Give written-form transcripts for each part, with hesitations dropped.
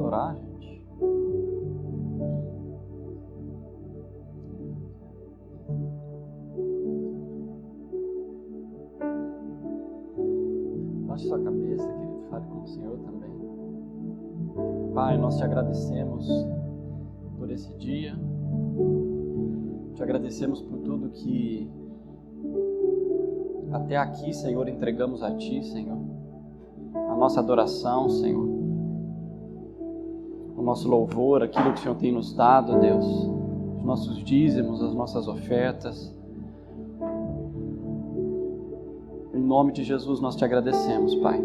orar, gente? Baixe sua cabeça, querido, fale com o Senhor também. Pai, nós te agradecemos por esse dia. Te agradecemos por tudo que até aqui, Senhor, entregamos a Ti, Senhor. A nossa adoração, Senhor. O nosso louvor, aquilo que o Senhor tem nos dado, Deus. Os nossos dízimos, as nossas ofertas. Em nome de Jesus nós te agradecemos, Pai.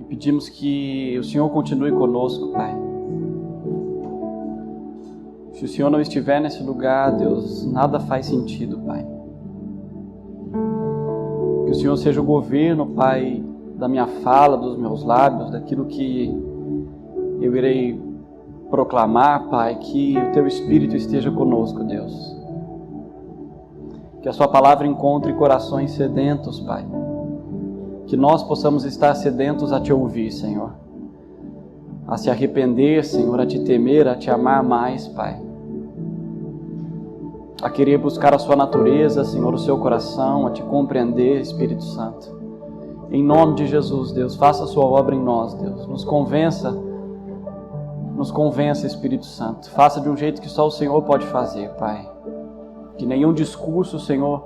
E pedimos que o Senhor continue conosco, Pai. Se o Senhor não estiver nesse lugar, Deus, nada faz sentido, Pai. Que o Senhor seja o governo, Pai, da minha fala, dos meus lábios, daquilo que eu irei proclamar, Pai, que o Teu Espírito esteja conosco, Deus. Que a Sua palavra encontre corações sedentos, Pai. Que nós possamos estar sedentos a Te ouvir, Senhor. A se arrepender, Senhor, a Te temer, a Te amar mais, Pai. A querer buscar a Sua natureza, Senhor, o Seu coração, a Te compreender, Espírito Santo. Em nome de Jesus, Deus, faça a Sua obra em nós, Deus. Nos convença, Espírito Santo. Faça de um jeito que só o Senhor pode fazer, Pai. Que nenhum discurso, Senhor,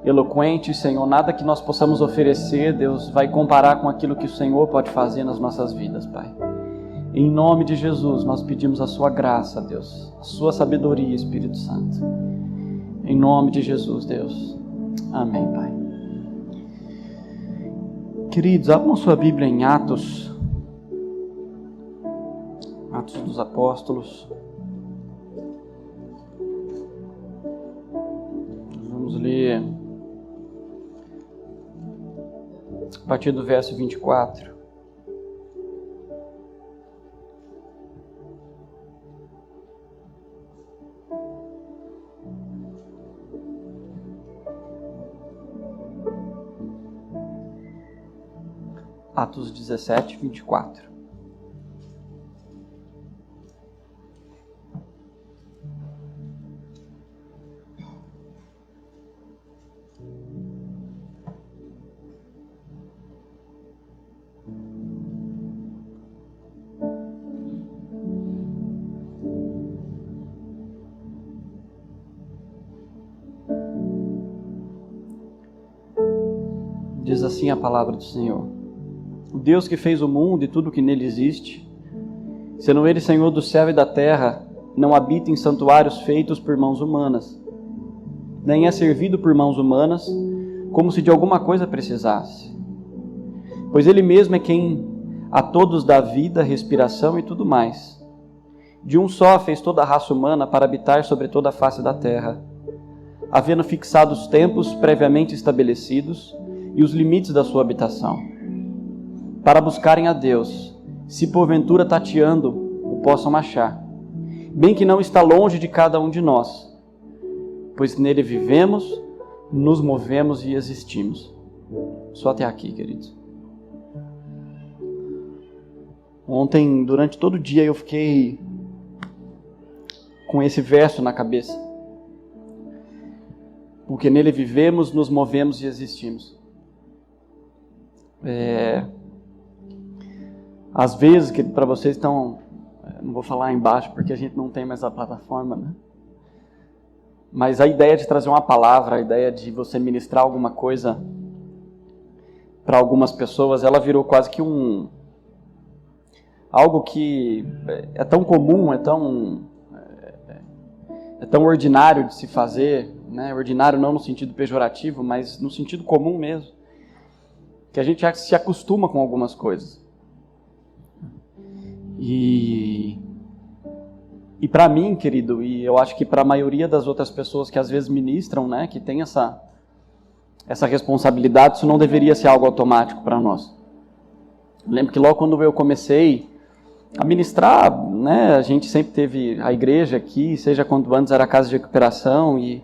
eloquente, Senhor, nada que nós possamos oferecer, Deus, vai comparar com aquilo que o Senhor pode fazer nas nossas vidas, Pai. Em nome de Jesus, nós pedimos a Sua graça, Deus, a Sua sabedoria, Espírito Santo. Em nome de Jesus, Deus. Amém, Pai. Queridos, abram sua Bíblia em Atos. Atos dos Apóstolos. Nós vamos ler a partir do verso 24. Atos 17, 24. Diz assim a palavra do Senhor. O Deus que fez o mundo e tudo que nele existe, sendo Ele Senhor do céu e da terra, não habita em santuários feitos por mãos humanas, nem é servido por mãos humanas, como se de alguma coisa precisasse. Pois Ele mesmo é quem a todos dá vida, respiração e tudo mais. De um só fez toda a raça humana para habitar sobre toda a face da terra, havendo fixado os tempos previamente estabelecidos e os limites da sua habitação, para buscarem a Deus, se porventura tateando o possam achar, bem que não está longe de cada um de nós, pois nele vivemos, nos movemos e existimos. Só até aqui, queridos. Ontem, durante todo o dia, eu fiquei com esse verso na cabeça. Porque nele vivemos, nos movemos e existimos. Às vezes, que para vocês estão, não vou falar embaixo porque a gente não tem mais a plataforma, né? Mas a ideia de trazer uma palavra, a ideia de você ministrar alguma coisa para algumas pessoas, ela virou quase que algo que é tão comum, é tão ordinário de se fazer, né? Ordinário não no sentido pejorativo, mas no sentido comum mesmo, que a gente já se acostuma com algumas coisas. E para mim, querido, e eu acho que para a maioria das outras pessoas que às vezes ministram, né, que tem essa responsabilidade, isso não deveria ser algo automático para nós. Eu lembro que logo quando eu comecei a ministrar, né, a gente sempre teve a igreja aqui, seja quando antes era a casa de recuperação, e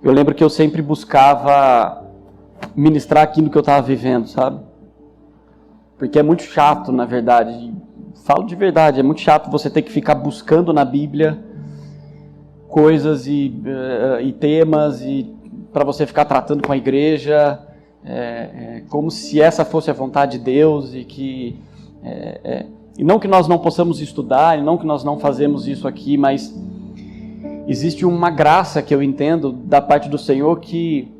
eu lembro que eu sempre buscava ministrar aquilo que eu estava vivendo, sabe? Porque é muito chato, na verdade. Falo de verdade, é muito chato você ter que ficar buscando na Bíblia coisas e temas e para você ficar tratando com a igreja como se essa fosse a vontade de Deus e que e não que nós não possamos estudar, e não que nós não fazemos isso aqui, mas existe uma graça que eu entendo da parte do Senhor que,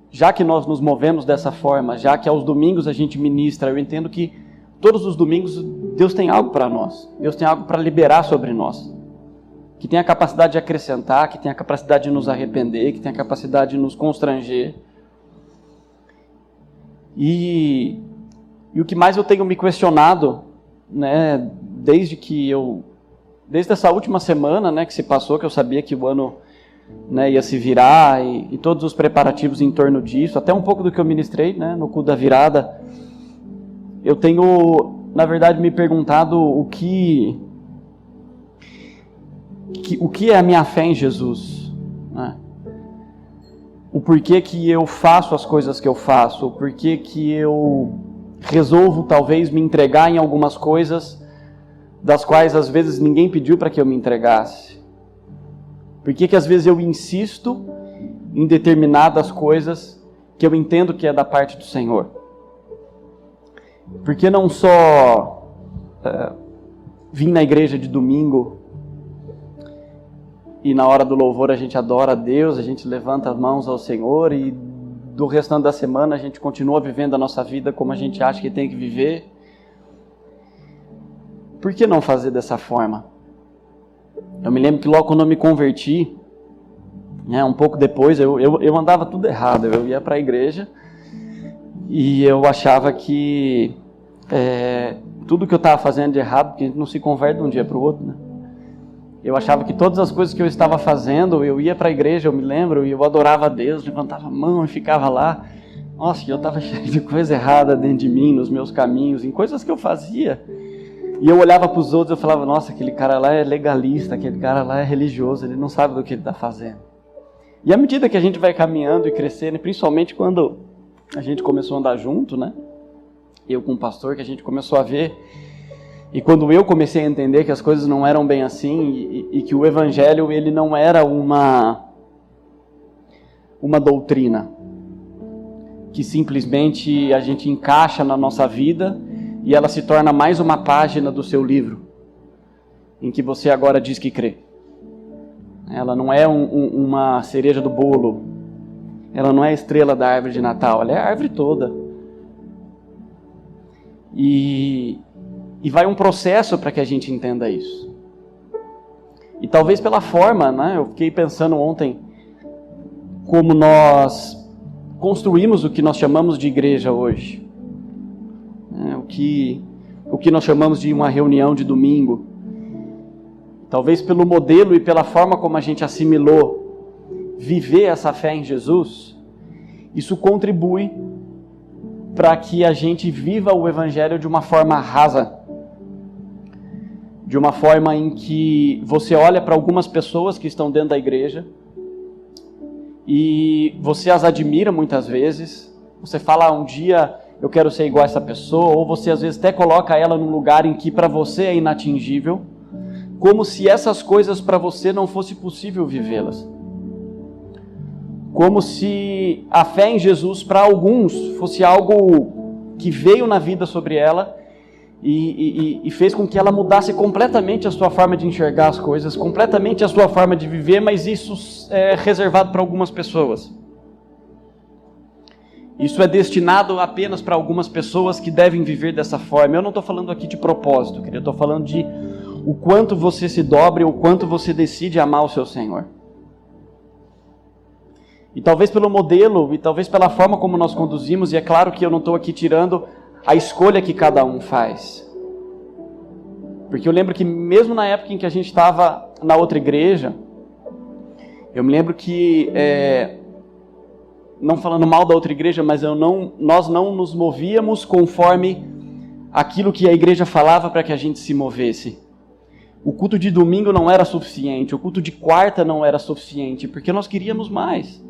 já que nós nos movemos dessa forma, já que aos domingos a gente ministra, eu entendo que todos os domingos Deus tem algo para nós, Deus tem algo para liberar sobre nós, que tem a capacidade de acrescentar, que tem a capacidade de nos arrepender, que tem a capacidade de nos constranger. E o que mais eu tenho me questionado, né, desde essa última semana, né, que se passou, que eu sabia que o ano, né, ia se virar e todos os preparativos em torno disso, até um pouco do que eu ministrei, né, no culto da virada, eu tenho, na verdade, me perguntado o que é a minha fé em Jesus, né? O porquê que eu faço as coisas que eu faço, o porquê que eu resolvo talvez me entregar em algumas coisas das quais às vezes ninguém pediu para que eu me entregasse. Por que às vezes eu insisto em determinadas coisas que eu entendo que é da parte do Senhor? Por que não só vim na igreja de domingo e na hora do louvor a gente adora a Deus, a gente levanta as mãos ao Senhor e do restante da semana a gente continua vivendo a nossa vida como a gente acha que tem que viver? Por que não fazer dessa forma? Eu me lembro que logo quando eu me converti, né, um pouco depois, eu andava tudo errado. Eu ia para a igreja e eu achava que tudo que eu estava fazendo de errado, porque a gente não se converte de um dia para o outro, né? Eu achava que todas as coisas que eu estava fazendo, eu ia para a igreja, eu me lembro, e eu adorava a Deus, levantava a mão e ficava lá. Nossa, eu estava cheio de coisa errada dentro de mim, nos meus caminhos, em coisas que eu fazia. E eu olhava para os outros e eu falava, nossa, aquele cara lá é legalista, aquele cara lá é religioso, ele não sabe do que ele está fazendo. E à medida que a gente vai caminhando e crescendo, principalmente quando a gente começou a andar junto, né? Eu com o pastor, que a gente começou a ver. E quando eu comecei a entender que as coisas não eram bem assim e que o Evangelho ele não era uma doutrina que simplesmente a gente encaixa na nossa vida e ela se torna mais uma página do seu livro, em que você agora diz que crê. Ela não é uma cereja do bolo, ela não é a estrela da árvore de Natal, ela é a árvore toda. E vai um processo para que a gente entenda isso. E talvez pela forma, né? Eu fiquei pensando ontem como nós construímos o que nós chamamos de igreja hoje. O que nós chamamos de uma reunião de domingo. Talvez pelo modelo e pela forma como a gente assimilou viver essa fé em Jesus, isso contribui para que a gente viva o Evangelho de uma forma rasa. De uma forma em que você olha para algumas pessoas que estão dentro da igreja e você as admira muitas vezes. Você fala, um dia eu quero ser igual a essa pessoa, ou você às vezes até coloca ela num lugar em que para você é inatingível, como se essas coisas para você não fosse possível vivê-las. Como se a fé em Jesus para alguns fosse algo que veio na vida sobre ela e fez com que ela mudasse completamente a sua forma de enxergar as coisas, completamente a sua forma de viver, mas isso é reservado para algumas pessoas. Isso é destinado apenas para algumas pessoas que devem viver dessa forma. Eu não estou falando aqui de propósito, querido. Eu estou falando de o quanto você se dobre, o quanto você decide amar o seu Senhor. E talvez pelo modelo, e talvez pela forma como nós conduzimos, e é claro que eu não estou aqui tirando a escolha que cada um faz. Porque eu lembro que mesmo na época em que a gente estava na outra igreja, eu me lembro que, não falando mal da outra igreja, mas nós não nos movíamos conforme aquilo que a igreja falava para que a gente se movesse. O culto de domingo não era suficiente, o culto de quarta não era suficiente, porque nós queríamos mais.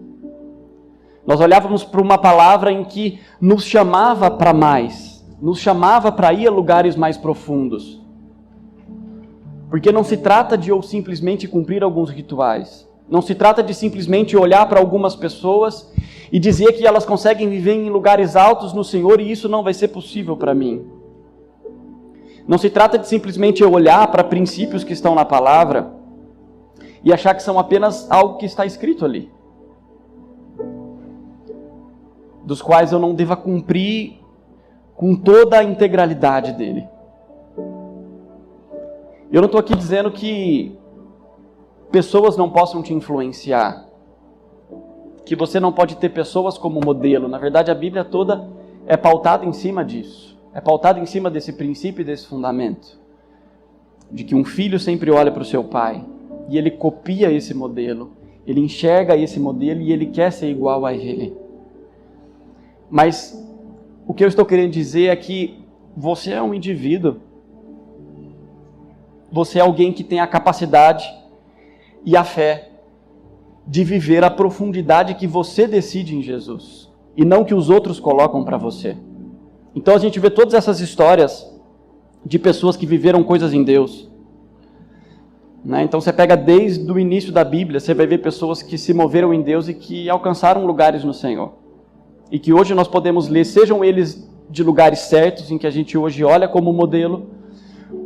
Nós olhávamos para uma palavra em que nos chamava para mais. nos chamava para ir a lugares mais profundos. Porque não se trata de ou simplesmente cumprir alguns rituais. Não se trata de simplesmente olhar para algumas pessoas e dizer que elas conseguem viver em lugares altos no Senhor e isso não vai ser possível para mim. Não se trata de simplesmente olhar para princípios que estão na palavra e achar que são apenas algo que está escrito ali, dos quais eu não deva cumprir com toda a integralidade dele. Eu não estou aqui dizendo que pessoas não possam te influenciar, que você não pode ter pessoas como modelo. Na verdade, a Bíblia toda é pautada em cima disso. É pautada em cima desse princípio e desse fundamento. De que um filho sempre olha para o seu pai e ele copia esse modelo. Ele enxerga esse modelo e ele quer ser igual a ele. Mas o que eu estou querendo dizer é que você é um indivíduo. Você é alguém que tem a capacidade e a fé de viver a profundidade que você decide em Jesus e não que os outros colocam para você. Então a gente vê todas essas histórias de pessoas que viveram coisas em Deus, né? Então você pega desde o início da Bíblia, você vai ver pessoas que se moveram em Deus e que alcançaram lugares no Senhor. E que hoje nós podemos ler, sejam eles de lugares certos, em que a gente hoje olha como modelo,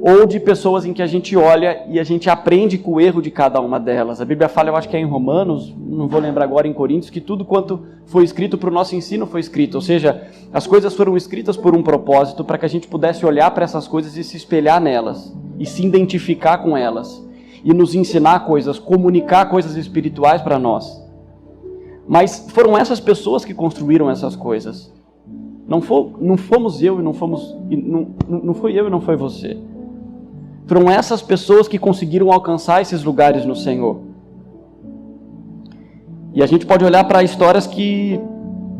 ou de pessoas em que a gente olha e a gente aprende com o erro de cada uma delas. A Bíblia fala, eu acho que é em Romanos, não vou lembrar agora, em Coríntios, que tudo quanto foi escrito para o nosso ensino foi escrito. Ou seja, as coisas foram escritas por um propósito, para que a gente pudesse olhar para essas coisas e se espelhar nelas, e se identificar com elas, e nos ensinar coisas, comunicar coisas espirituais para nós. Mas foram essas pessoas que construíram essas coisas. Não fomos eu e não foi eu e não foi você. Foram essas pessoas que conseguiram alcançar esses lugares no Senhor. E a gente pode olhar para histórias que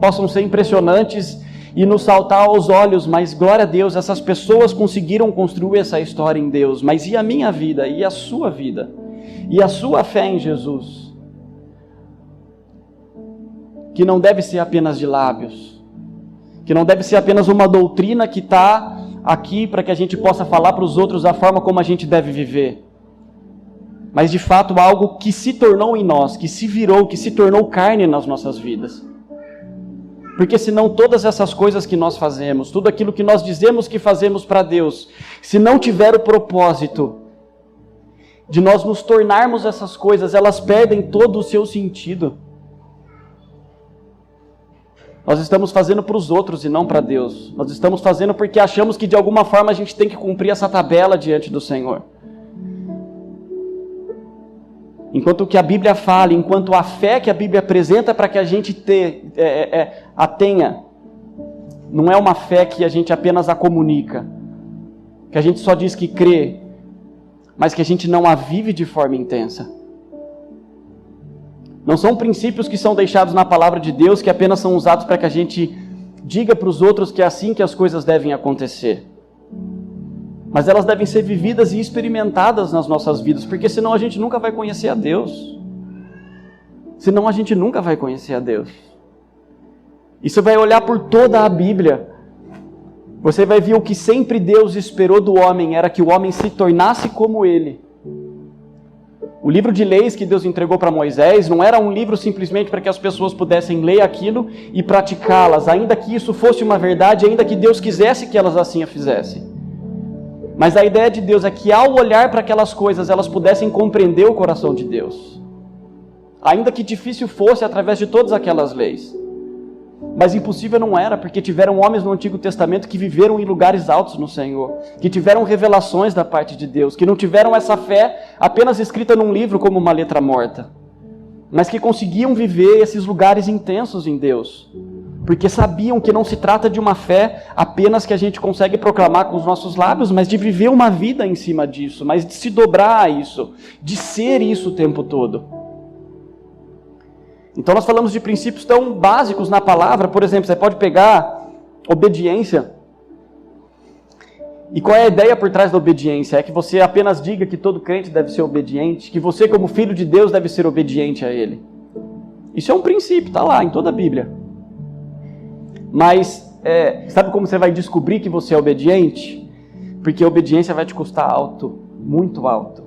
possam ser impressionantes e nos saltar aos olhos, mas glória a Deus, essas pessoas conseguiram construir essa história em Deus. Mas e a minha vida? E a sua vida? E a sua fé em Jesus? Que não deve ser apenas de lábios, que não deve ser apenas uma doutrina que está aqui para que a gente possa falar para os outros a forma como a gente deve viver, mas de fato algo que se tornou em nós, que se virou, que se tornou carne nas nossas vidas. Porque senão todas essas coisas que nós fazemos, tudo aquilo que nós dizemos que fazemos para Deus, se não tiver o propósito de nós nos tornarmos essas coisas, elas perdem todo o seu sentido. Nós estamos fazendo para os outros e não para Deus. Nós estamos fazendo porque achamos que de alguma forma a gente tem que cumprir essa tabela diante do Senhor. Enquanto o que a Bíblia fala, enquanto a fé que a Bíblia apresenta para que a gente a tenha, não é uma fé que a gente apenas a comunica, que a gente só diz que crê, mas que a gente não a vive de forma intensa. Não são princípios que são deixados na palavra de Deus, que apenas são usados para que a gente diga para os outros que é assim que as coisas devem acontecer. Mas elas devem ser vividas e experimentadas nas nossas vidas, porque senão a gente nunca vai conhecer a Deus. Senão a gente nunca vai conhecer a Deus. E você vai olhar por toda a Bíblia, você vai ver o que sempre Deus esperou do homem, era que o homem se tornasse como Ele. O livro de leis que Deus entregou para Moisés não era um livro simplesmente para que as pessoas pudessem ler aquilo e praticá-las, ainda que isso fosse uma verdade, ainda que Deus quisesse que elas assim a fizessem. Mas a ideia de Deus é que ao olhar para aquelas coisas, elas pudessem compreender o coração de Deus. Ainda que difícil fosse através de todas aquelas leis. Mas impossível não era, porque tiveram homens no Antigo Testamento que viveram em lugares altos no Senhor, que tiveram revelações da parte de Deus, que não tiveram essa fé apenas escrita num livro como uma letra morta, mas que conseguiam viver esses lugares intensos em Deus, porque sabiam que não se trata de uma fé apenas que a gente consegue proclamar com os nossos lábios, mas de viver uma vida em cima disso, mas de se dobrar a isso, de ser isso o tempo todo. Então nós falamos de princípios tão básicos na palavra, por exemplo, você pode pegar obediência. E qual é a ideia por trás da obediência? É que você apenas diga que todo crente deve ser obediente, que você como filho de Deus deve ser obediente a Ele. Isso é um princípio, está lá em toda a Bíblia. Mas sabe como você vai descobrir que você é obediente? Porque a obediência vai te custar alto, muito alto.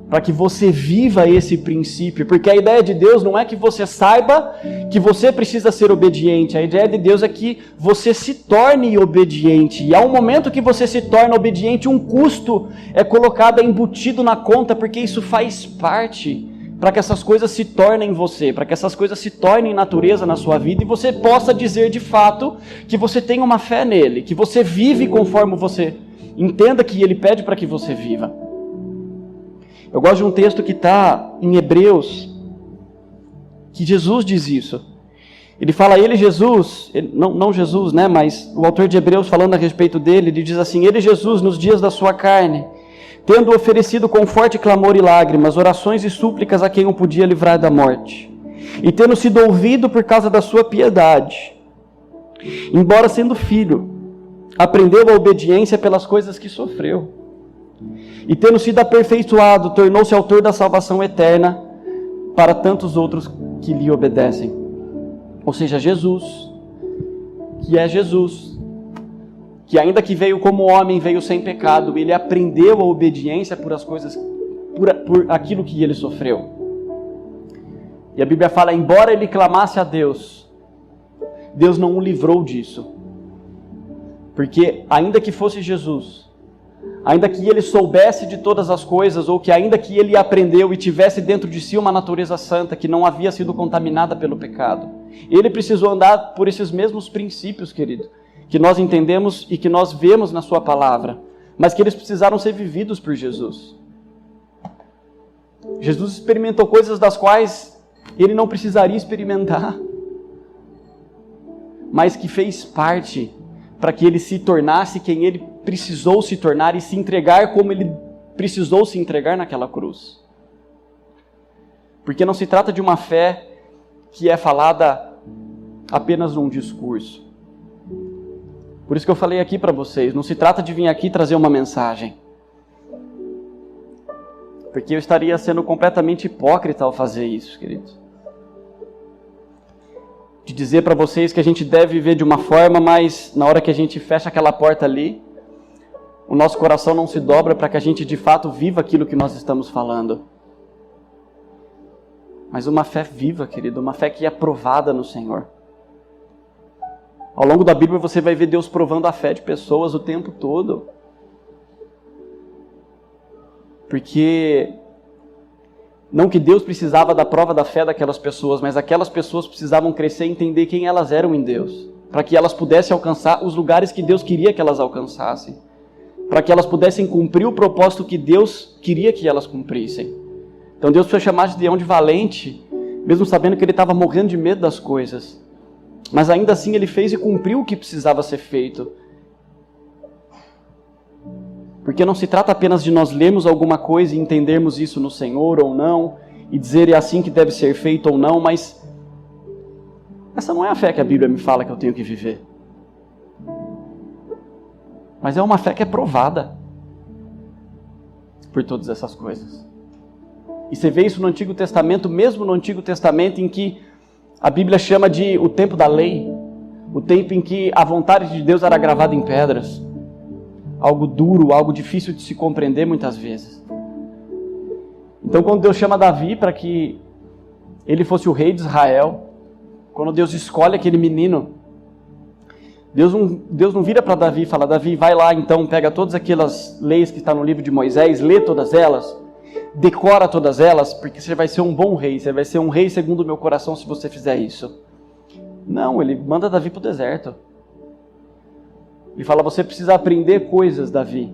Para que você viva esse princípio, porque a ideia de Deus não é que você saiba que você precisa ser obediente, a ideia de Deus é que você se torne obediente, e ao momento que você se torna obediente, um custo é colocado, embutido na conta, porque isso faz parte, para que essas coisas se tornem você, para que essas coisas se tornem natureza na sua vida, e você possa dizer de fato que você tem uma fé nele, que você vive conforme você entenda que ele pede para que você viva. Eu gosto de um texto que está em Hebreus, que Jesus diz isso. Ele fala, Jesus, não Jesus, né, mas o autor de Hebreus falando a respeito dele, ele diz assim, ele, Jesus, nos dias da sua carne, tendo oferecido com forte clamor e lágrimas, orações e súplicas a quem o podia livrar da morte, e tendo sido ouvido por causa da sua piedade, embora sendo filho, aprendeu a obediência pelas coisas que sofreu. E tendo sido aperfeiçoado, tornou-se autor da salvação eterna para tantos outros que lhe obedecem. Ou seja, Jesus, que é Jesus, que ainda que veio como homem, veio sem pecado, ele aprendeu a obediência por aquilo que ele sofreu. E a Bíblia fala, embora ele clamasse a Deus, Deus não o livrou disso. Porque ainda que fosse Jesus, ainda que ele soubesse de todas as coisas, ou que ainda que ele aprendeu e tivesse dentro de si uma natureza santa que não havia sido contaminada pelo pecado, ele precisou andar por esses mesmos princípios, querido, que nós entendemos e que nós vemos na sua palavra, mas que eles precisaram ser vividos por Jesus. Jesus experimentou coisas das quais ele não precisaria experimentar, mas que fez parte para que ele se tornasse quem ele precisou se tornar e se entregar como ele precisou se entregar naquela cruz. Porque não se trata de uma fé que é falada apenas num discurso. Por isso que eu falei aqui para vocês, não se trata de vir aqui trazer uma mensagem. Porque eu estaria sendo completamente hipócrita ao fazer isso, queridos. De dizer para vocês que a gente deve viver de uma forma, mas na hora que a gente fecha aquela porta ali, o nosso coração não se dobra para que a gente de fato viva aquilo que nós estamos falando. Mas uma fé viva, querido, uma fé que é provada no Senhor. Ao longo da Bíblia você vai ver Deus provando a fé de pessoas o tempo todo. Porque não que Deus precisava da prova da fé daquelas pessoas, mas aquelas pessoas precisavam crescer e entender quem elas eram em Deus, para que elas pudessem alcançar os lugares que Deus queria que elas alcançassem, para que elas pudessem cumprir o propósito que Deus queria que elas cumprissem. Então Deus foi chamar Gideão de valente, mesmo sabendo que ele estava morrendo de medo das coisas, mas ainda assim ele fez e cumpriu o que precisava ser feito. Porque não se trata apenas de nós lermos alguma coisa e entendermos isso no Senhor ou não, e dizer é assim que deve ser feito ou não, mas essa não é a fé que a Bíblia me fala que eu tenho que viver. Mas é uma fé que é provada por todas essas coisas. E você vê isso no Antigo Testamento, mesmo no Antigo Testamento, em que a Bíblia chama de o tempo da lei, o tempo em que a vontade de Deus era gravada em pedras. Algo duro, algo difícil de se compreender muitas vezes. Então quando Deus chama Davi para que ele fosse o rei de Israel, quando Deus escolhe aquele menino, Deus não vira para Davi e fala, Davi, vai lá então, pega todas aquelas leis que estão no livro de Moisés, lê todas elas, decora todas elas, porque você vai ser um bom rei, você vai ser um rei segundo o meu coração se você fizer isso. Não, ele manda Davi para o deserto. Ele fala, você precisa aprender coisas, Davi,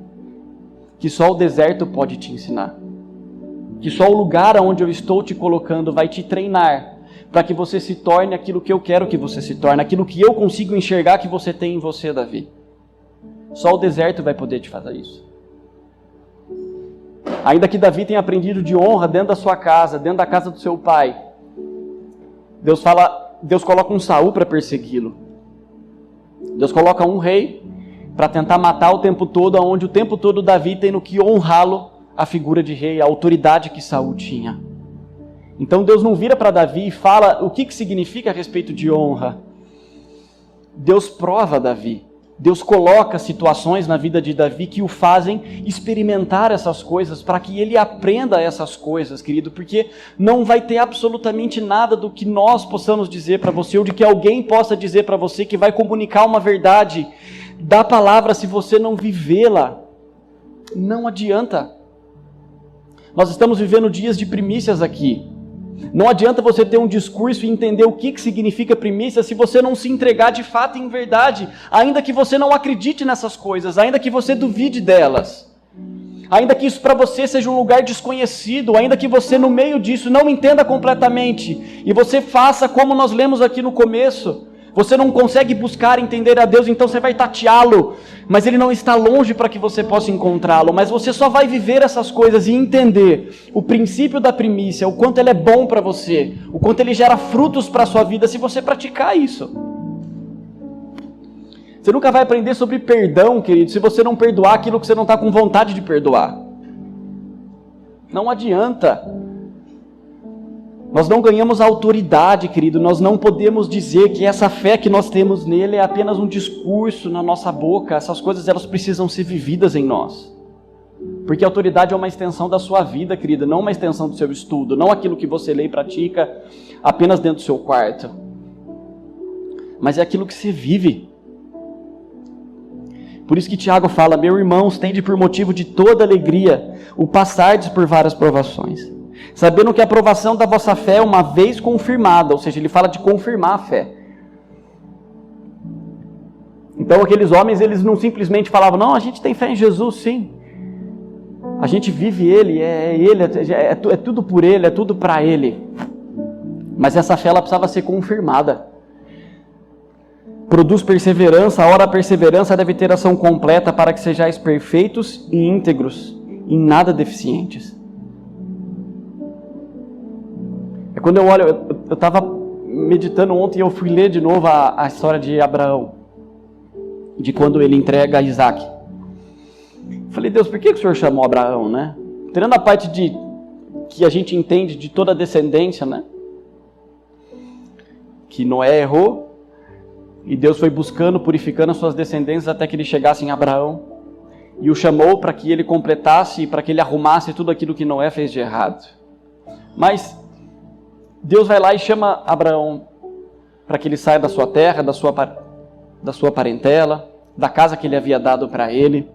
que só o deserto pode te ensinar. Que só o lugar onde eu estou te colocando vai te treinar, para que você se torne aquilo que eu quero que você se torne, aquilo que eu consigo enxergar que você tem em você, Davi. Só o deserto vai poder te fazer isso. Ainda que Davi tenha aprendido de honra dentro da sua casa, dentro da casa do seu pai, Deus coloca um Saul para persegui-lo. Deus coloca um rei para tentar matar o tempo todo, onde o tempo todo Davi tendo que honrá-lo, a figura de rei, a autoridade que Saul tinha. Então Deus não vira para Davi e fala o que significa a respeito de honra. Deus prova Davi. Deus coloca situações na vida de Davi que o fazem experimentar essas coisas, para que ele aprenda essas coisas, querido, porque não vai ter absolutamente nada do que nós possamos dizer para você, ou de que alguém possa dizer para você, que vai comunicar uma verdade da palavra, se você não vivê-la. Não adianta. Nós estamos vivendo dias de primícias aqui. Não adianta você ter um discurso e entender o que significa primícia se você não se entregar de fato em verdade, ainda que você não acredite nessas coisas, ainda que você duvide delas, ainda que isso para você seja um lugar desconhecido, ainda que você no meio disso não entenda completamente, e você faça como nós lemos aqui no começo, você não consegue buscar entender a Deus, então você vai tateá-lo, mas Ele não está longe para que você possa encontrá-lo, mas você só vai viver essas coisas e entender o princípio da primícia, o quanto ele é bom para você, o quanto ele gera frutos para a sua vida, se você praticar isso. Você nunca vai aprender sobre perdão, querido, se você não perdoar aquilo que você não está com vontade de perdoar. Não adianta. Nós não ganhamos autoridade, querido, nós não podemos dizer que essa fé que nós temos nele é apenas um discurso na nossa boca. Essas coisas elas precisam ser vividas em nós. Porque a autoridade é uma extensão da sua vida, querida, não uma extensão do seu estudo, não aquilo que você lê e pratica apenas dentro do seu quarto. Mas é aquilo que você vive. Por isso que Tiago fala: meu irmãos, tende por motivo de toda alegria o passardes por várias provações, sabendo que a aprovação da vossa fé é uma vez confirmada, ou seja, ele fala de confirmar a fé. Então aqueles homens, eles não simplesmente falavam: não, a gente tem fé em Jesus, sim. A gente vive Ele, é tudo por Ele, é tudo para Ele. Mas essa fé, ela precisava ser confirmada. Produz perseverança, ora a perseverança deve ter ação completa, para que sejais perfeitos e íntegros, em nada deficientes. É quando eu olho, eu estava meditando ontem e eu fui ler de novo a história de Abraão, de quando ele entrega Isaac. Falei: Deus, por que o Senhor chamou Abraão, né? Tirando a parte de que a gente entende de toda a descendência, né? Que Noé errou, e Deus foi buscando, purificando as suas descendências até que ele chegasse em Abraão, e o chamou para que ele completasse, para que ele arrumasse tudo aquilo que Noé fez de errado. Mas Deus vai lá e chama Abraão para que ele saia da sua terra, da sua parentela, da casa que ele havia dado para ele.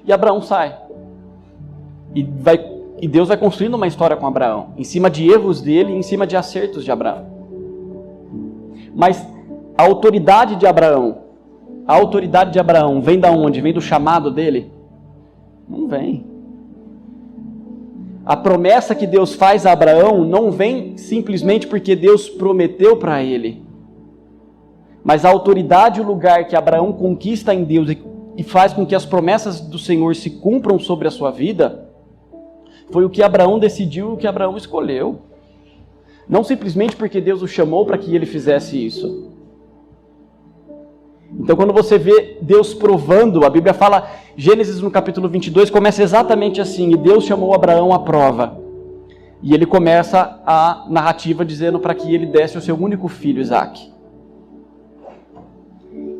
E Abraão sai. E Deus vai construindo uma história com Abraão, em cima de erros dele e em cima de acertos de Abraão. Mas a autoridade de Abraão vem da onde? Vem do chamado dele? Não vem. A promessa que Deus faz a Abraão não vem simplesmente porque Deus prometeu para ele. Mas a autoridade e o lugar que Abraão conquista em Deus e faz com que as promessas do Senhor se cumpram sobre a sua vida, foi o que Abraão decidiu, o que Abraão escolheu. Não simplesmente porque Deus o chamou para que ele fizesse isso. Então quando você vê Deus provando, a Bíblia fala, Gênesis no capítulo 22 começa exatamente assim: e Deus chamou Abraão à prova. E ele começa a narrativa dizendo para que ele desse o seu único filho, Isaac.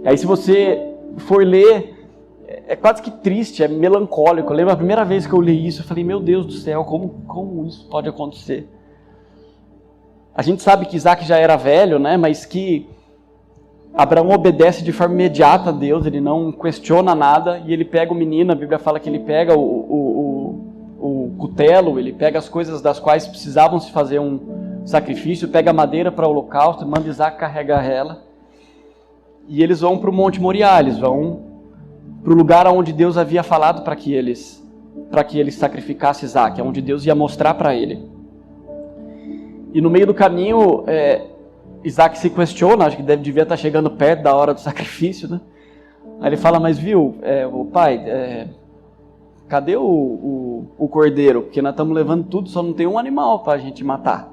E aí se você for ler, é quase que triste, é melancólico. Eu lembro a primeira vez que eu li isso, eu falei: meu Deus do céu, como isso pode acontecer? A gente sabe que Isaac já era velho, né? Mas que Abraão obedece de forma imediata a Deus, ele não questiona nada, e ele pega o menino, a Bíblia fala que ele pega o cutelo, ele pega as coisas das quais precisavam se fazer um sacrifício, pega a madeira para o holocausto, manda Isaac carregar ela, e eles vão para o Monte Moriá, eles vão para o lugar onde Deus havia falado para que eles sacrificassem Isaac, onde Deus ia mostrar para ele. E no meio do caminho, Isaac se questiona, acho que devia estar chegando perto da hora do sacrifício, né? Aí ele fala: mas viu, o pai, cadê o cordeiro? Porque nós estamos levando tudo, só não tem um animal para a gente matar.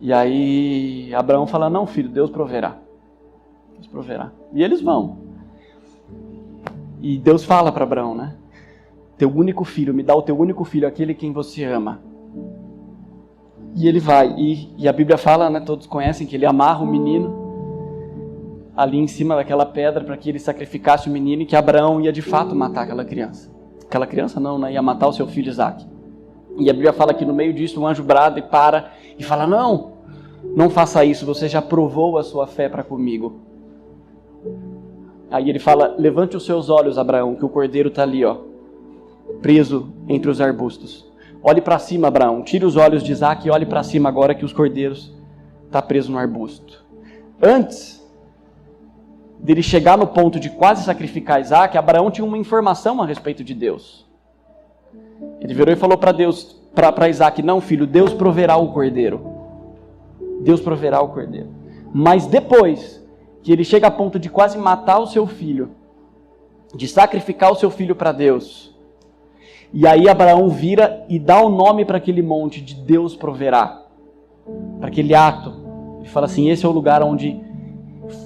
E aí Abraão fala: não, filho, Deus proverá. Deus proverá. E eles vão. E Deus fala para Abraão, né? Teu único filho, me dá o teu único filho, aquele quem você ama. E ele vai, e a Bíblia fala, né, todos conhecem, que ele amarra o menino, ali em cima daquela pedra para que ele sacrificasse o menino e que Abraão ia de fato matar aquela criança. Aquela criança não, né? Ia matar o seu filho Isaque. E a Bíblia fala que no meio disso um anjo brada e para e fala, não faça isso, você já provou a sua fé para comigo. Aí ele fala, levante os seus olhos, Abraão, que o cordeiro está ali, preso entre os arbustos. Olhe para cima, Abraão, tire os olhos de Isaque e olhe para cima agora que os cordeiros está preso no arbusto. Antes dele chegar no ponto de quase sacrificar Isaque, Abraão tinha uma informação a respeito de Deus. Ele virou e falou para Deus, para Isaque, não filho, Deus proverá o cordeiro. Deus proverá o cordeiro. Mas depois que ele chega a ponto de quase matar o seu filho, de sacrificar o seu filho para Deus, e aí Abraão vira e dá o nome para aquele monte de Deus proverá, para aquele ato. Ele fala assim, esse é o lugar onde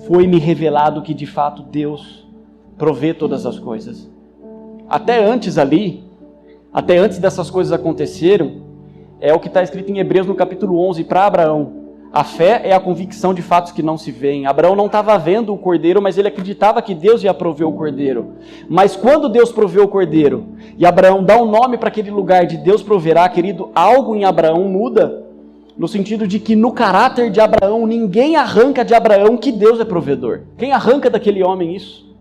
foi-me revelado que de fato Deus provê todas as coisas. Até antes dessas coisas acontecerem, é o que está escrito em Hebreus no capítulo 11, para Abraão. A fé é a convicção de fatos que não se veem. Abraão não estava vendo o cordeiro, mas ele acreditava que Deus ia prover o cordeiro. Mas quando Deus proveu o cordeiro, e Abraão dá um nome para aquele lugar de Deus proverá, querido, algo em Abraão muda, no sentido de que no caráter de Abraão, ninguém arranca de Abraão que Deus é provedor. Quem arranca daquele homem isso?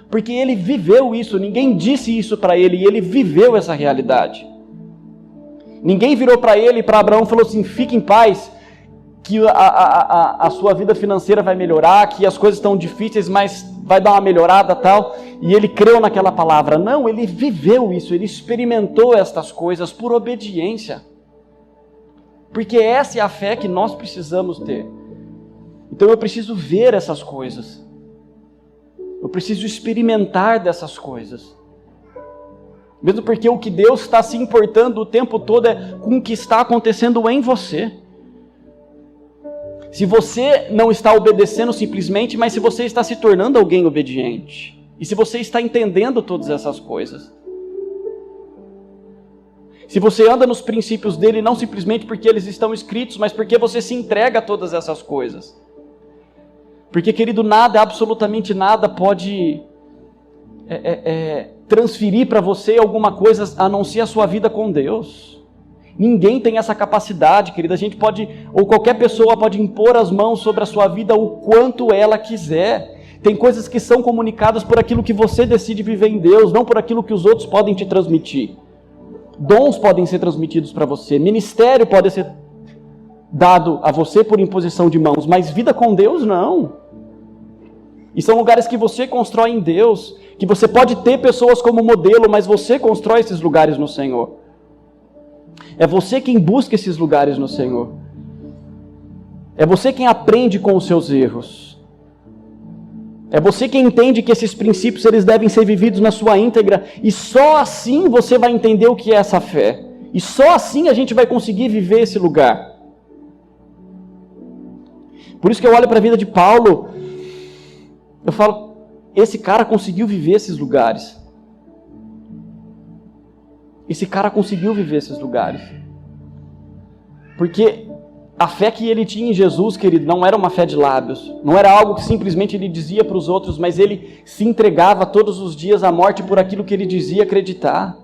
Porque ele viveu isso, ninguém disse isso para ele, e ele viveu essa realidade. Ninguém virou para ele, para Abraão, e falou assim, fique em paz, que a sua vida financeira vai melhorar, que as coisas estão difíceis, mas vai dar uma melhorada tal, e ele creu naquela palavra. Não, ele viveu isso, ele experimentou estas coisas por obediência. Porque essa é a fé que nós precisamos ter. Então eu preciso ver essas coisas. Eu preciso experimentar dessas coisas. Mesmo porque o que Deus está se importando o tempo todo é com o que está acontecendo em você. Se você não está obedecendo simplesmente, mas se você está se tornando alguém obediente. E se você está entendendo todas essas coisas. Se você anda nos princípios dele, não simplesmente porque eles estão escritos, mas porque você se entrega a todas essas coisas. Porque, querido, nada, absolutamente nada pode transferir para você alguma coisa a não ser a sua vida com Deus. Ninguém tem essa capacidade, querido. A gente pode, ou qualquer pessoa pode impor as mãos sobre a sua vida o quanto ela quiser. Tem coisas que são comunicadas por aquilo que você decide viver em Deus, não por aquilo que os outros podem te transmitir. Dons podem ser transmitidos para você, ministério pode ser dado a você por imposição de mãos, mas vida com Deus não. E são lugares que você constrói em Deus, que você pode ter pessoas como modelo, mas você constrói esses lugares no Senhor. É você quem busca esses lugares no Senhor. É você quem aprende com os seus erros. É você quem entende que esses princípios eles devem ser vividos na sua íntegra. E só assim você vai entender o que é essa fé. E só assim a gente vai conseguir viver esse lugar. Por isso que eu olho para a vida de Paulo, eu falo, esse cara conseguiu viver esses lugares. Esse cara conseguiu viver esses lugares. Porque a fé que ele tinha em Jesus, querido, não era uma fé de lábios. Não era algo que simplesmente ele dizia para os outros, mas ele se entregava todos os dias à morte por aquilo que ele dizia acreditar.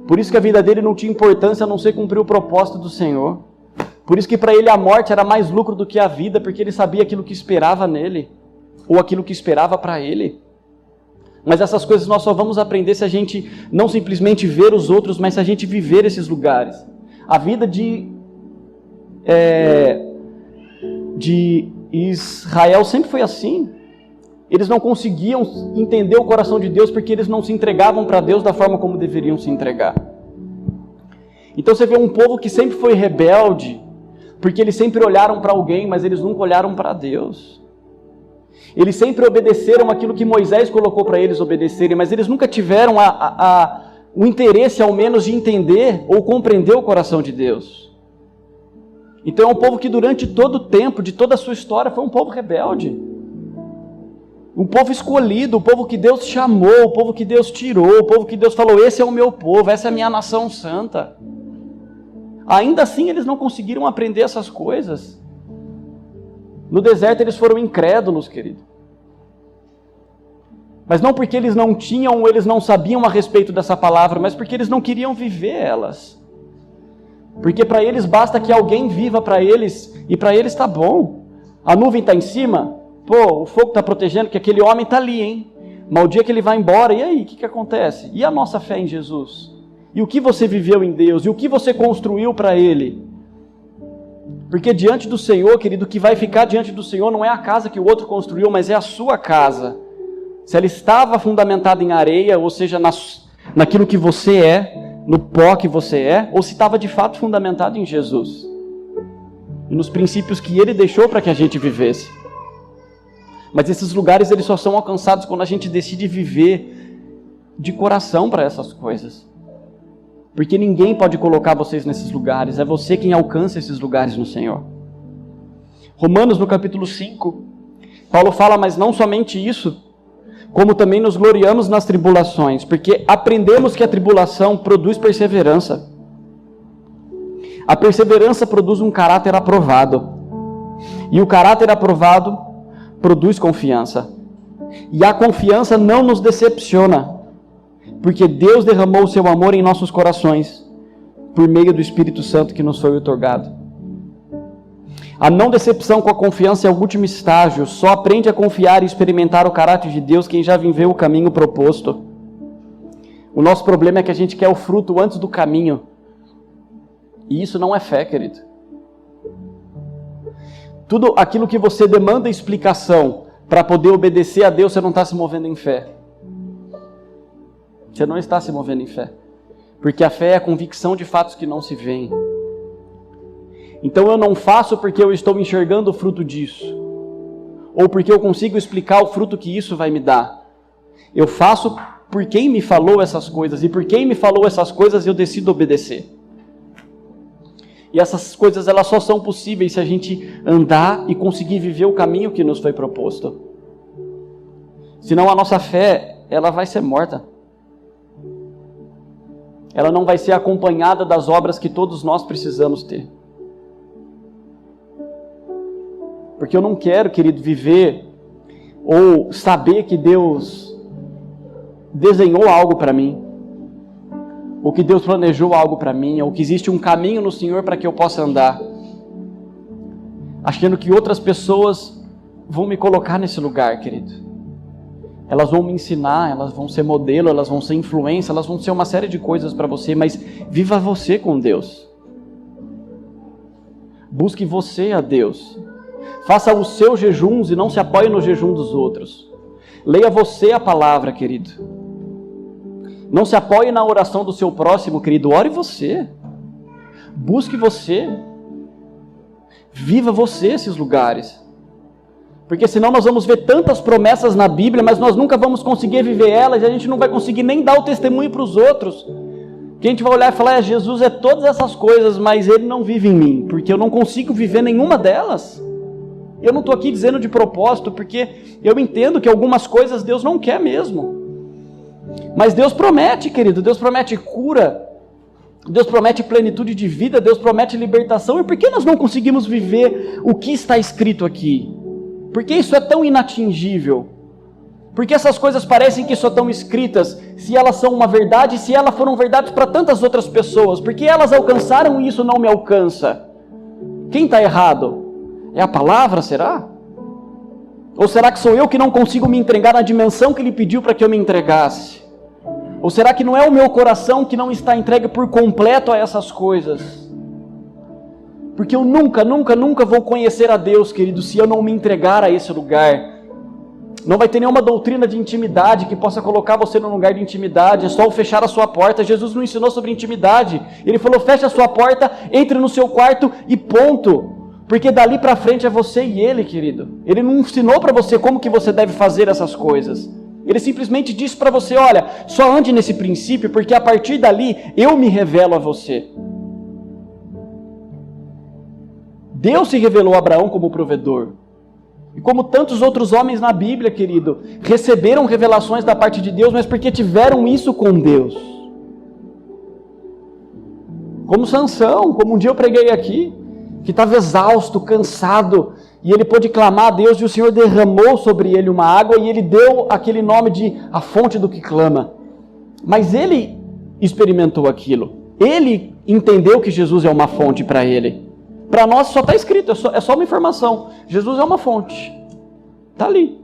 Por isso que a vida dele não tinha importância a não ser cumprir o propósito do Senhor. Por isso que para ele a morte era mais lucro do que a vida, porque ele sabia aquilo que esperava nele, ou aquilo que esperava para ele. Mas essas coisas nós só vamos aprender se a gente não simplesmente ver os outros, mas se a gente viver esses lugares. A vida de Israel sempre foi assim. Eles não conseguiam entender o coração de Deus porque eles não se entregavam para Deus da forma como deveriam se entregar. Então você vê um povo que sempre foi rebelde, porque eles sempre olharam para alguém, mas eles nunca olharam para Deus. Eles sempre obedeceram aquilo que Moisés colocou para eles obedecerem, mas eles nunca tiveram o interesse, ao menos, de entender ou compreender o coração de Deus. Então é um povo que durante todo o tempo, de toda a sua história, foi um povo rebelde. Um povo escolhido, o povo que Deus chamou, o povo que Deus tirou, o povo que Deus falou, esse é o meu povo, essa é a minha nação santa. Ainda assim eles não conseguiram aprender essas coisas. No deserto eles foram incrédulos, querido. Mas não porque eles não tinham ou eles não sabiam a respeito dessa palavra, mas porque eles não queriam viver elas. Porque para eles basta que alguém viva para eles, e para eles está bom. A nuvem está em cima, pô, o fogo está protegendo, que aquele homem está ali, hein? Mas o dia que ele vai embora, e aí, o que acontece? E a nossa fé em Jesus? E o que você viveu em Deus? E o que você construiu para Ele? Porque diante do Senhor, querido, o que vai ficar diante do Senhor não é a casa que o outro construiu, mas é a sua casa. Se ela estava fundamentada em areia, ou seja, naquilo que você é, no pó que você é, ou se estava de fato fundamentado em Jesus. E nos princípios que Ele deixou para que a gente vivesse. Mas esses lugares eles só são alcançados quando a gente decide viver de coração para essas coisas. Porque ninguém pode colocar vocês nesses lugares, é você quem alcança esses lugares no Senhor. Romanos no capítulo 5, Paulo fala, mas não somente isso, como também nos gloriamos nas tribulações, porque aprendemos que a tribulação produz perseverança. A perseverança produz um caráter aprovado, e o caráter aprovado produz confiança. E a confiança não nos decepciona, porque Deus derramou o seu amor em nossos corações, por meio do Espírito Santo que nos foi outorgado. A não decepção com a confiança é o último estágio. Só aprende a confiar e experimentar o caráter de Deus quem já viveu o caminho proposto. O nosso problema é que a gente quer o fruto antes do caminho. E isso não é fé, querido. Tudo aquilo que você demanda explicação para poder obedecer a Deus, você não está se movendo em fé. Você não está se movendo em fé. Porque a fé é a convicção de fatos que não se veem. Então eu não faço porque eu estou enxergando o fruto disso. Ou porque eu consigo explicar o fruto que isso vai me dar. Eu faço por quem me falou essas coisas. E por quem me falou essas coisas eu decido obedecer. E essas coisas elas só são possíveis se a gente andar e conseguir viver o caminho que nos foi proposto. Senão a nossa fé, ela vai ser morta. Ela não vai ser acompanhada das obras que todos nós precisamos ter. Porque eu não quero, querido, viver ou saber que Deus desenhou algo para mim. Ou que Deus planejou algo para mim, ou que existe um caminho no Senhor para que eu possa andar, achando que outras pessoas vão me colocar nesse lugar, querido. Elas vão me ensinar, elas vão ser modelo, elas vão ser influência, elas vão ser uma série de coisas para você, mas viva você com Deus. Busque você a Deus. Faça os seus jejuns e não se apoie no jejum dos outros. Leia você a palavra, querido. Não se apoie na oração do seu próximo, querido. Ore você. Busque você. Viva você esses lugares. Porque senão nós vamos ver tantas promessas na Bíblia, mas nós nunca vamos conseguir viver elas e a gente não vai conseguir nem dar o testemunho para os outros. Que a gente vai olhar e falar, Jesus é todas essas coisas, mas Ele não vive em mim, porque eu não consigo viver nenhuma delas. Eu não estou aqui dizendo de propósito, porque eu entendo que algumas coisas Deus não quer mesmo. Mas Deus promete, querido, Deus promete cura, Deus promete plenitude de vida, Deus promete libertação. E por que nós não conseguimos viver o que está escrito aqui? Por que isso é tão inatingível? Por que essas coisas parecem que só estão escritas, se elas são uma verdade, se elas foram verdades para tantas outras pessoas? Por que elas alcançaram e isso não me alcança? Quem está errado? É a palavra, será? Ou será que sou eu que não consigo me entregar na dimensão que Ele pediu para que eu me entregasse? Ou será que não é o meu coração que não está entregue por completo a essas coisas? Porque eu nunca vou conhecer a Deus, querido, se eu não me entregar a esse lugar. Não vai ter nenhuma doutrina de intimidade que possa colocar você num lugar de intimidade. É só o fechar a sua porta. Jesus não ensinou sobre intimidade. Ele falou, feche a sua porta, entre no seu quarto e ponto. Porque dali para frente é você e Ele, querido. Ele não ensinou para você como que você deve fazer essas coisas. Ele simplesmente disse para você, olha, só ande nesse princípio, porque a partir dali eu me revelo a você. Deus se revelou a Abraão como provedor. E como tantos outros homens na Bíblia, querido, receberam revelações da parte de Deus, mas porque tiveram isso com Deus. Como Sansão, como um dia eu preguei aqui, que estava exausto, cansado, E ele pôde clamar a Deus, e o Senhor derramou sobre ele uma água, e ele deu aquele nome de a fonte do que clama. Mas ele experimentou aquilo. Ele entendeu que Jesus é uma fonte para ele. Para nós só está escrito, é só uma informação. Jesus é uma fonte. Está ali.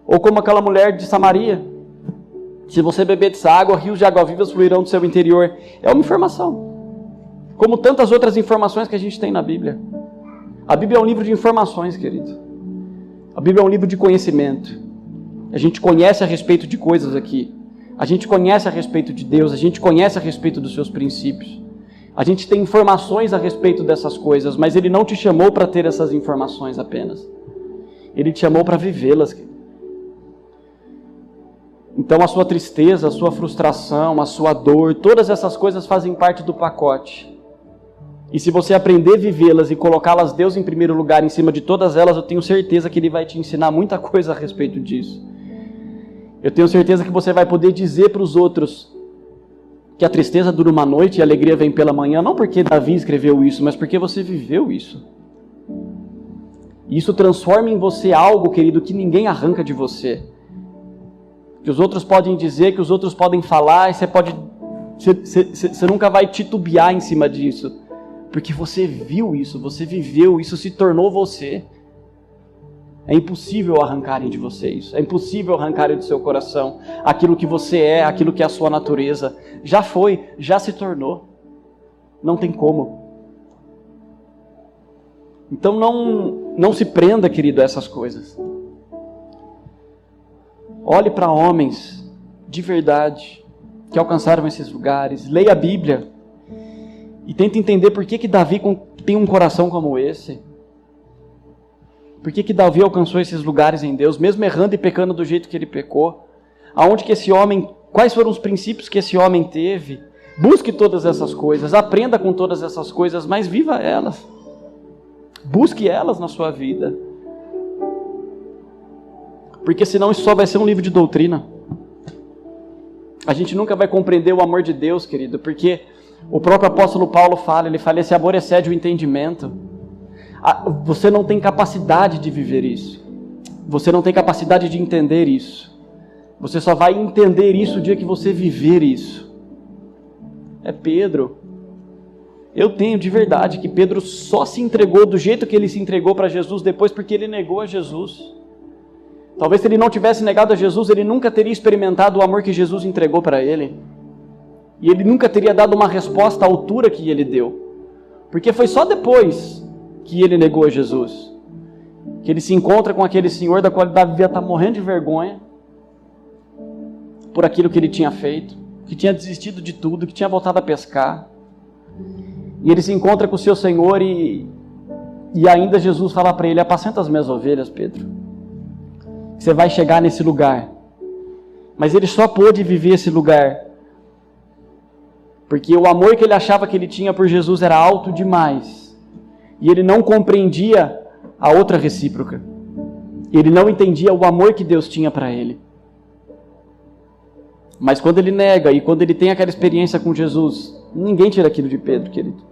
Ou como aquela mulher de Samaria. Se você beber dessa água, rios de água vivas fluirão do seu interior. É uma informação. Como tantas outras informações que a gente tem na Bíblia. A Bíblia é um livro de informações, querido. A Bíblia é um livro de conhecimento. A gente conhece a respeito de coisas aqui. A gente conhece a respeito de Deus. A gente conhece a respeito dos seus princípios. A gente tem informações a respeito dessas coisas, mas Ele não te chamou para ter essas informações apenas. Ele te chamou para vivê-las. Então a sua tristeza, a sua frustração, a sua dor, todas essas coisas fazem parte do pacote. E se você aprender a vivê-las e colocá-las Deus em primeiro lugar em cima de todas elas, eu tenho certeza que Ele vai te ensinar muita coisa a respeito disso. Eu tenho certeza que você vai poder dizer para os outros que a tristeza dura uma noite e a alegria vem pela manhã, não porque Davi escreveu isso, mas porque você viveu isso. E isso transforma em você algo, querido, que ninguém arranca de você. Que os outros podem dizer, que os outros podem falar, e você nunca vai titubear em cima disso. Porque você viu isso, você viveu, isso se tornou você. É impossível arrancarem de você isso. É impossível arrancarem do seu coração aquilo que você é, aquilo que é a sua natureza. Já foi, já se tornou. Não tem como. Então não se prenda, querido, a essas coisas. Olhe para homens de verdade que alcançaram esses lugares. Leia a Bíblia. E tenta entender por que Davi tem um coração como esse. Por que Davi alcançou esses lugares em Deus, mesmo errando e pecando do jeito que ele pecou? Aonde que esse homem, quais foram os princípios que esse homem teve? Busque todas essas coisas, aprenda com todas essas coisas, mas viva elas. Busque elas na sua vida. Porque senão isso só vai ser um livro de doutrina. A gente nunca vai compreender o amor de Deus, querido, porque o próprio apóstolo Paulo fala, ele fala, esse amor excede o entendimento. Você não tem capacidade de viver isso. Você não tem capacidade de entender isso. Você só vai entender isso o dia que você viver isso. É Pedro. Eu tenho de verdade que Pedro só se entregou do jeito que ele se entregou para Jesus depois porque ele negou a Jesus. Talvez se ele não tivesse negado a Jesus, ele nunca teria experimentado o amor que Jesus entregou para ele. E ele nunca teria dado uma resposta à altura que ele deu. Porque foi só depois que ele negou a Jesus, que ele se encontra com aquele senhor da qual ele devia estar morrendo de vergonha por aquilo que ele tinha feito, que tinha desistido de tudo, que tinha voltado a pescar. E ele se encontra com o seu Senhor e ainda Jesus fala para ele, apacenta as minhas ovelhas, Pedro. Você vai chegar nesse lugar. Mas ele só pôde viver esse lugar porque o amor que ele achava que ele tinha por Jesus era alto demais. E ele não compreendia a outra recíproca. Ele não entendia o amor que Deus tinha para ele. Mas quando ele nega e quando ele tem aquela experiência com Jesus, ninguém tira aquilo de Pedro, querido.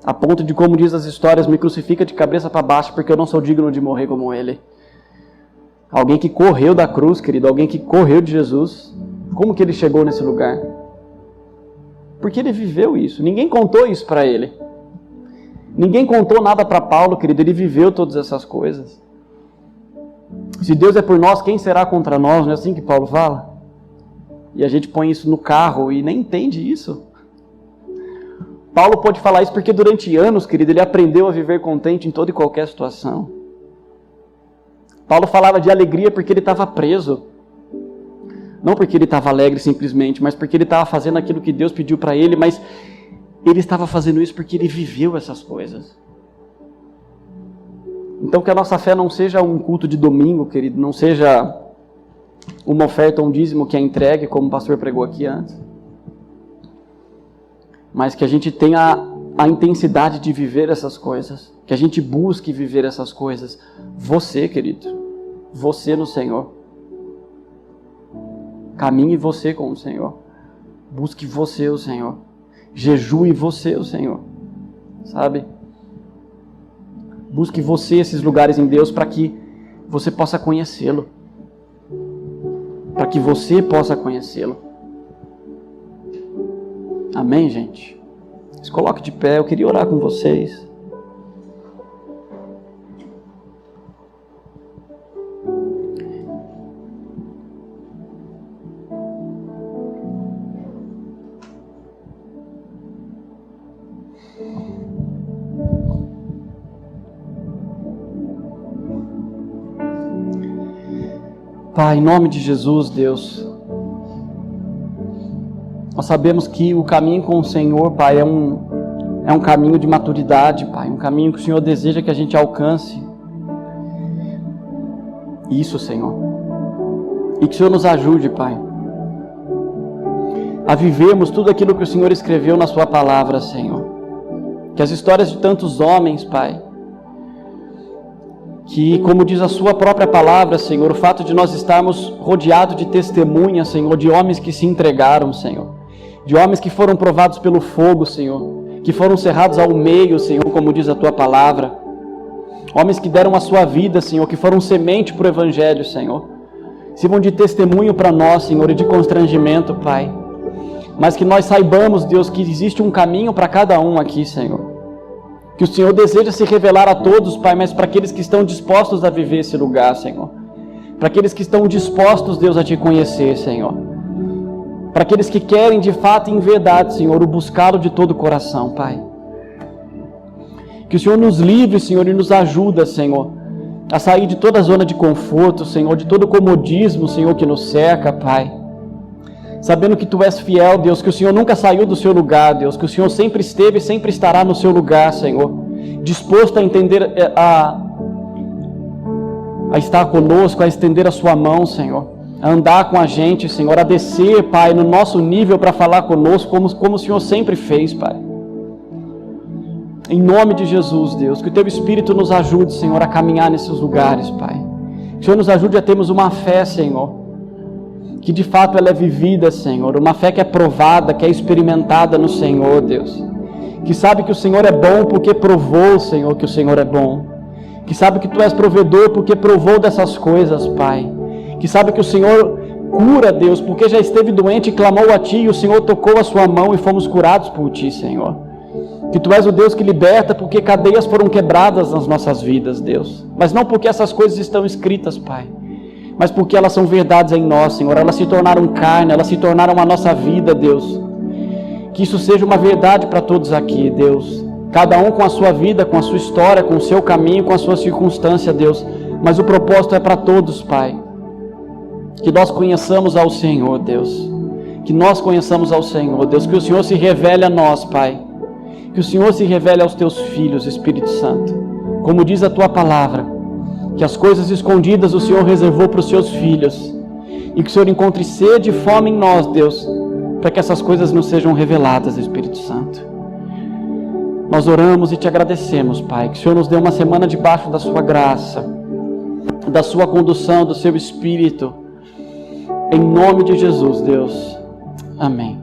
A ponto de, como diz as histórias, me crucifica de cabeça para baixo porque eu não sou digno de morrer como ele. Alguém que correu da cruz, querido, alguém que correu de Jesus. Como que ele chegou nesse lugar? Porque ele viveu isso. Ninguém contou isso para ele. Ninguém contou nada para Paulo, querido. Ele viveu todas essas coisas. Se Deus é por nós, quem será contra nós? Não é assim que Paulo fala? E a gente põe isso no carro e nem entende isso. Paulo pode falar isso porque durante anos, querido, ele aprendeu a viver contente em toda e qualquer situação. Paulo falava de alegria porque ele estava preso. Não porque ele estava alegre simplesmente, mas porque ele estava fazendo aquilo que Deus pediu para ele, mas ele estava fazendo isso porque ele viveu essas coisas. Então que a nossa fé não seja um culto de domingo, querido, não seja uma oferta, um dízimo que é entregue, como o pastor pregou aqui antes. Mas que a gente tenha a intensidade de viver essas coisas, que a gente busque viver essas coisas. Você, querido, você no Senhor. Caminhe você com o Senhor. Busque você o Senhor. Jejue você o Senhor. Sabe? Busque você esses lugares em Deus para que você possa conhecê-lo. Para que você possa conhecê-lo. Amém, gente? Se coloque de pé, eu queria orar com vocês. Pai, em nome de Jesus, Deus, nós sabemos que o caminho com o Senhor, Pai, é um caminho de maturidade, Pai, um caminho que o Senhor deseja que a gente alcance. Isso, Senhor. E que o Senhor nos ajude, Pai, a vivermos tudo aquilo que o Senhor escreveu na sua palavra, Senhor. Que as histórias de tantos homens, Pai, que, como diz a sua própria palavra, Senhor, o fato de nós estarmos rodeados de testemunhas, Senhor, de homens que se entregaram, Senhor, de homens que foram provados pelo fogo, Senhor, que foram cerrados ao meio, Senhor, como diz a tua palavra, homens que deram a sua vida, Senhor, que foram semente para o Evangelho, Senhor, sirvam de testemunho para nós, Senhor, e de constrangimento, Pai, mas que nós saibamos, Deus, que existe um caminho para cada um aqui, Senhor. Que o Senhor deseja se revelar a todos, Pai, mas para aqueles que estão dispostos a viver esse lugar, Senhor. Para aqueles que estão dispostos, Deus, a te conhecer, Senhor. Para aqueles que querem, de fato e em verdade, Senhor, o buscá-lo de todo o coração, Pai. Que o Senhor nos livre, Senhor, e nos ajuda, Senhor, a sair de toda a zona de conforto, Senhor, de todo o comodismo, Senhor, que nos cerca, Pai. Sabendo que Tu és fiel, Deus, que o Senhor nunca saiu do seu lugar, Deus, que o Senhor sempre esteve e sempre estará no seu lugar, Senhor, disposto a entender, a estar conosco, a estender a sua mão, Senhor, a andar com a gente, Senhor, a descer, Pai, no nosso nível para falar conosco, como o Senhor sempre fez, Pai. Em nome de Jesus, Deus, que o Teu Espírito nos ajude, Senhor, a caminhar nesses lugares, Pai. Que o Senhor nos ajude a termos uma fé, Senhor, que de fato ela é vivida, Senhor, uma fé que é provada, que é experimentada no Senhor, Deus, que sabe que o Senhor é bom porque provou, Senhor, que o Senhor é bom, que sabe que Tu és provedor porque provou dessas coisas, Pai, que sabe que o Senhor cura, Deus, porque já esteve doente e clamou a Ti, e o Senhor tocou a sua mão e fomos curados por Ti, Senhor, que Tu és o Deus que liberta porque cadeias foram quebradas nas nossas vidas, Deus, mas não porque essas coisas estão escritas, Pai, mas porque elas são verdades em nós, Senhor, elas se tornaram carne, elas se tornaram a nossa vida, Deus, que isso seja uma verdade para todos aqui, Deus, cada um com a sua vida, com a sua história, com o seu caminho, com a sua circunstância, Deus, mas o propósito é para todos, Pai, que nós conheçamos ao Senhor, Deus, que nós conheçamos ao Senhor, Deus, que o Senhor se revele a nós, Pai, que o Senhor se revele aos Teus filhos, Espírito Santo, como diz a Tua palavra, que as coisas escondidas o Senhor reservou para os Seus filhos, e que o Senhor encontre sede e fome em nós, Deus, para que essas coisas nos sejam reveladas, Espírito Santo. Nós oramos e Te agradecemos, Pai, que o Senhor nos dê uma semana debaixo da Sua graça, da Sua condução, do Seu Espírito, em nome de Jesus, Deus. Amém.